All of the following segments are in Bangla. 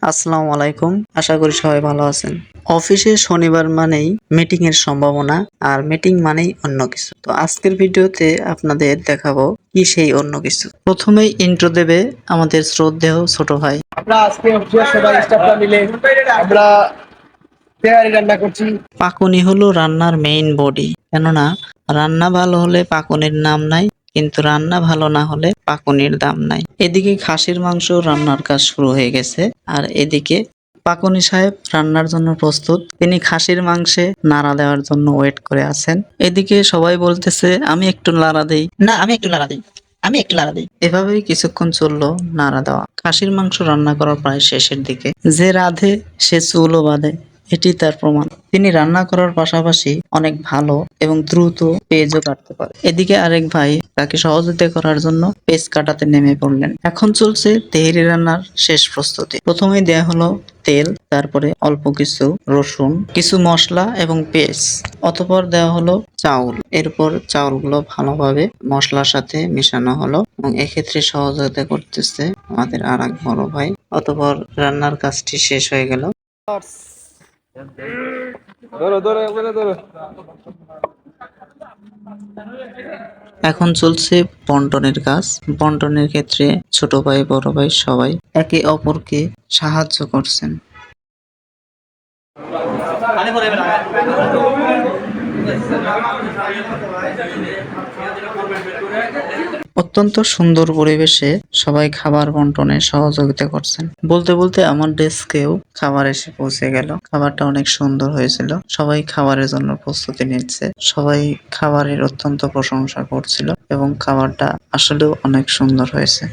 আসসালামু আলাইকুম। আশা করি সবাই ভালো আছেন। অফিসে শনিবার মানেই মিটিং এর সম্ভাবনা, আর মিটিং মানেই অন্য কিছু। তো আজকের ভিডিওতে আপনাদের দেখাবো কি সেই অন্য কিছু। প্রথমেই ইন্ট্রো দেবে আমাদের শ্রদ্ধেয় ছোট ভাই। আমরা আজকে অফিসের সবাই স্টাফরা মিলে আমরা তেহারি রান্না করছি। পাকুনি হলো রান্নার মেইন বডি, কেননা রান্না ভালো হলে পাকুনির নাম নাই, কিন্তু রান্না ভালো না হলে পাকুনির দাম নাই। এদিকে খাসির মাংস রান্নার কাজ শুরু হয়ে গেছে, আর এদিকে পাকুনি সাহেব রান্নার জন্য প্রস্তুত। তিনি খাসির মাংসে নাড়া দেওয়ার জন্য ওয়েট করে আছেন। এদিকে সবাই বলতেছে আমি একটু নাড়া দেই, না আমি একটু নাড়া দিই, আমি একটু নাড়া দিই। এভাবেই কিছুক্ষণ চললো নাড়া দেওয়া। খাসির মাংস রান্না করার প্রায় শেষের দিকে। যে রাধে সে চুলও বাঁধে, এটি তার প্রমাণ। তিনি রান্না করার পাশাপাশি অনেক ভালো এবং দ্রুত পেঁয়াজও কাটতে পারে। এদিকে আরেক ভাই তাকে সহযোগিতা করার জন্য পেঁয়াজ কাটাতে নেমে পড়লেন। এখন চলছে তেহেরি রান্নার শেষ প্রস্তুতি। প্রথমে দেয়া হলো তেল, তারপরে অল্প কিছু রসুন, কিছু মশলা এবং পেঁয়াজ, অতঃপর দেওয়া হলো চাউল। এরপর চাউলগুলো ভালোভাবে মশলার সাথে মেশানো হলো এবং এক্ষেত্রে সহযোগিতা করতেছে আমাদের আর এক বড় ভাই। অতঃপর রান্নার কাজটি শেষ হয়ে গেল। ধরো ধরো এখানে ধরো। এখন চলছে বন্টনের কাজ। বন্টনের ক্ষেত্রে ছোট ভাই বড় ভাই সবাই একে অপরকে সাহায্য করছেন। অত্যন্ত সুন্দর পরিবেশে সবাই খাবার বন্টনে সহযোগিতা করছেন। বলতে বলতে আমার ডেস্কেও খাবার এসে পৌঁছে গেল। খাবারটা অনেক সুন্দর হয়েছিল। সবাই খাবারের জন্য প্রস্তুতি নিচ্ছে। সবাই খাবারের অত্যন্ত প্রশংসা করছিল এবং খাবারটা আসলেও অনেক সুন্দর হয়েছে।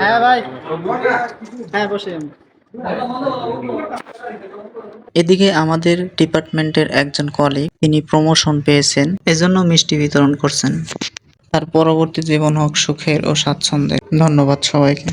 হ্যাঁ ভাই, হ্যাঁ বসে। এদিকে আমাদের ডিপার্টমেন্টের একজন কলিগ, তিনি প্রমোশন পেয়েছেন, এজন্য মিষ্টি বিতরণ করছেন। তার পরবর্তী জীবন হোক সুখের ও স্বাচ্ছন্দ্যের। ধন্যবাদ সবাইকে।